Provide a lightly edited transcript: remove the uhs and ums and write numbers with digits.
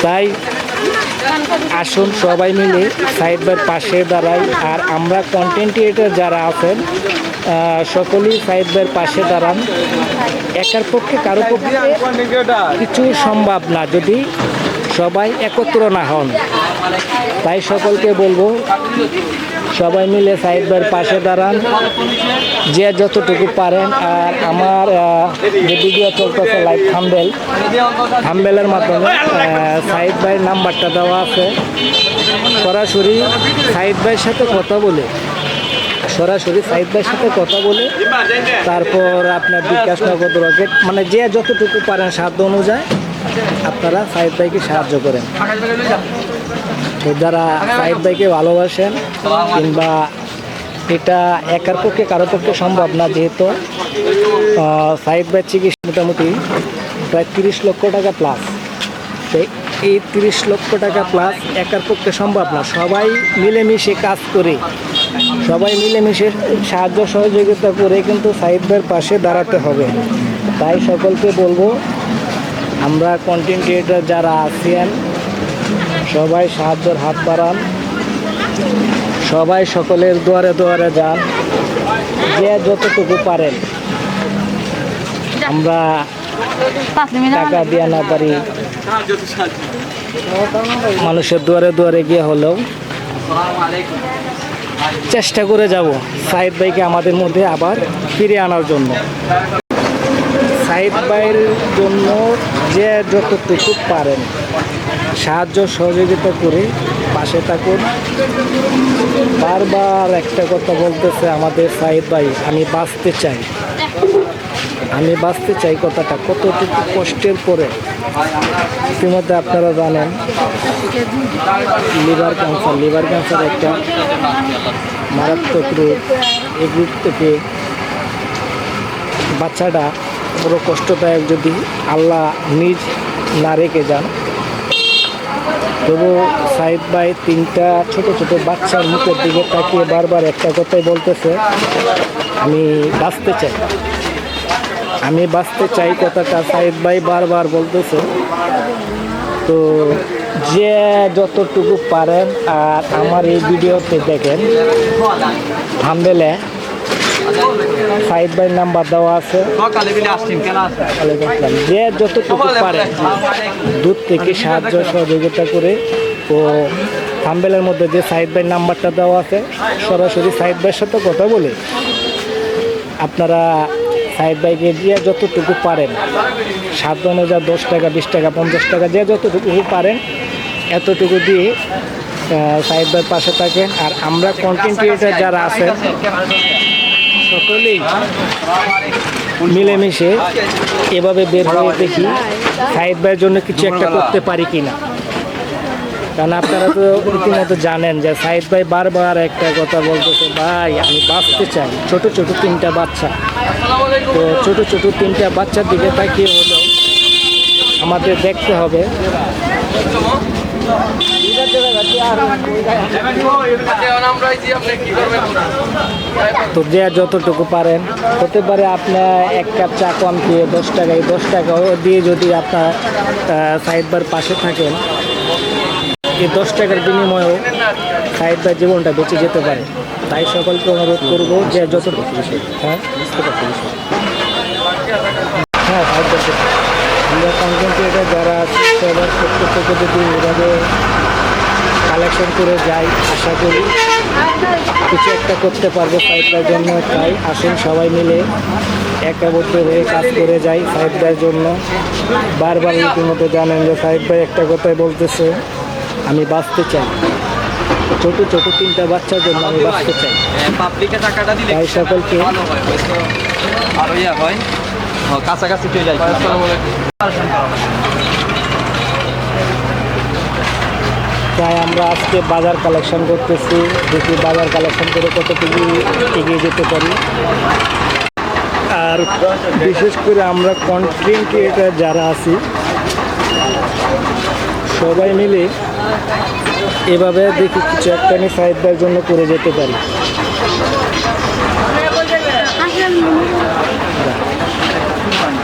তাই আসুন সবাই মিলে সাইদ ভাইয়ের পাশে দাঁড়াই। আর আমরা কন্টেন্ট ক্রিয়েটর যারা আছেন সকলেই সাইদ ভাইয়ের পাশে দাঁড়ান। একার পক্ষে কারো পক্ষে কিছু সম্ভব না যদি সবাই একত্র না হন। তাই সকলকে বলবো সবাই মিলে সাইদ ভাইয়ের পাশে দাঁড়ান, যে যতটুকু পারেন। আর আমার যে ভিডিও চলতেছে লাইভ থাম্বনেলের মাধ্যমে সাইদ ভাইয়ের নাম্বারটা দেওয়া আছে। সরাসরি সাইদ ভাইয়ের সাথে কথা বলে তারপর আপনার বিকাশ, নগদ, রকেট মানে যে যতটুকু পারেন সাধ্য অনুযায়ী আপনারা সাইদ ভাইকে সাহায্য করেন। তো যারা সাইদ ভাইকে ভালোবাসেন কিংবা এটা একার পক্ষে কারো পক্ষে সম্ভব না, যেহেতু সাইদ ভাই চিকিৎসা মোটামুটি প্রায় 30 লক্ষ টাকা প্লাস। তো এই 30 লক্ষ টাকা প্লাস একার পক্ষে সম্ভব না। সবাই মিলেমিশে কাজ করে, সবাই মিলেমিশে সাহায্য সহযোগিতা করে কিন্তু সাইদ ভাইয়ের পাশে দাঁড়াতে হবে। তাই সকলকে বলবো আমরা কন্টেন্ট ক্রিয়েটর যারা আছেন সবাই সাহায্যের হাত বাড়ান, সবাই সকলের দুয়ারে দুয়ারে যান, যে যতটুকু পারেন। আমরা টাকা দিয়ে না পারি, মানুষের দুয়ারে দুয়ারে গিয়ে হলেও চেষ্টা করে যাব সাইদ ভাইকে আমাদের মধ্যে আবার ফিরে আনার জন্য। সাইদ ভাইয়ের জন্য যে যতটুকু পারেন সাহায্য সহযোগিতা করে পাশে থাকুন। বারবার একটা কথা বলতেছে আমাদের সাইদ ভাই, আমি বাঁচতে চাই কথাটা কতটুকু কষ্টের পরে। ইতিমধ্যে আপনারা জানেন লিভার ক্যান্সার একটা মারাত্মক রোগ। এই রোগ থেকে বাচ্চাটা বড় কষ্টদায়ক, যদি আল্লাহ নিজ না রেখে যান। তবু সাইদ ভাই 3টা ছোট ছোট বাচ্চার মুখের দিকে তাকিয়ে বারবার একটা কথাই বলতেছে, আমি বাঁচতে চাই কথাটা সাইদ ভাই বারবার বলতেছে। তো যে যতটুকু পারেন, আর আমার এই ভিডিওতে দেখেন থাম্বনেলে সাইদ ভাইয়ের নাম্বার দেওয়া আছে। যে যতটুকু পারেন দূর থেকে সাহায্য সহযোগিতা করে, ও থাম্বনেলের মধ্যে যে সাইদ ভাইয়ের নাম্বারটা দেওয়া আছে সরাসরি সাইদ ভাইয়ের সাথে কথা বলে আপনারা সাইদ ভাইকে দিয়ে যতটুকু পারেন সাধ্য অনুযায়ী 10 টাকা, 20 টাকা, 50 টাকা, যে যতটুকু পারেন এতটুকু দিয়ে সাইদ ভাইয়ের পাশে থাকেন। আর আমরা কন্টেন্ট ক্রিয়েটর যারা আছেন সকলেই মিলেমিশে এভাবে বের হয়ে দেখি সাইদ ভাইয়ের জন্য কিছু একটা করতে পারি কিনা। কারণ আপনারা তো রীতিমতো জানেন যে সাইদ ভাই বারবার একটা কথা বলতেছে, ভাই আমি বাঁচতে চাই। ছোট 3টা বাচ্চা, তো ছোট 3টা বাচ্চার দিকে তাকিয়ে হলো আমাদের দেখতে হবে। তো যে যতটুকু পারেন, হতে পারে আপনার 1 কাপ চা কম দিয়ে 10 টাকায় 10 টাকা দিয়ে যদি আপনার সাইদ ভাইয়ের পাশে থাকেন, এই 10 টাকার বিনিময়েও সাইদ ভাইয়ের জীবনটা বেঁচে যেতে পারে। তাই সকলকে অনুরোধ করবো যে যতটুকু আমরা কন্টেন্ট ক্রিয়েটর যারা আছে সবার পক্ষ থেকে যদি এভাবে কালেকশন করে যাই, আশা করি কিছু একটা করতে পারবো সাইদ ভাইয়ের জন্য। তাই আসুন সবাই মিলে একবদ্ধ হয়ে কাজ করে যাই সাইদ ভাইয়ের জন্য। বারবার রীতিমতো জানেন যে সাইদ ভাই একটা কথাই বলতেছে, আমি বাঁচতে চাই। ছোট 3টা বাচ্চার জন্য আমি বাঁচতে চাই। তাই সকলকে কাছাকাছি যাই। তাই আমরা আজকে বাজার কালেকশন করতেছি, দেখি বাজার কালেকশন করে কতটুকু এগিয়ে যেতে পারি। আর বিশেষ করে আমরা কন্টেন্ট ক্রিয়েটর যারা আছি সবাই মিলে এভাবে দেখি কিছু একটা আমি সাইদ ভাইয়ের জন্য করে যেতে পারি।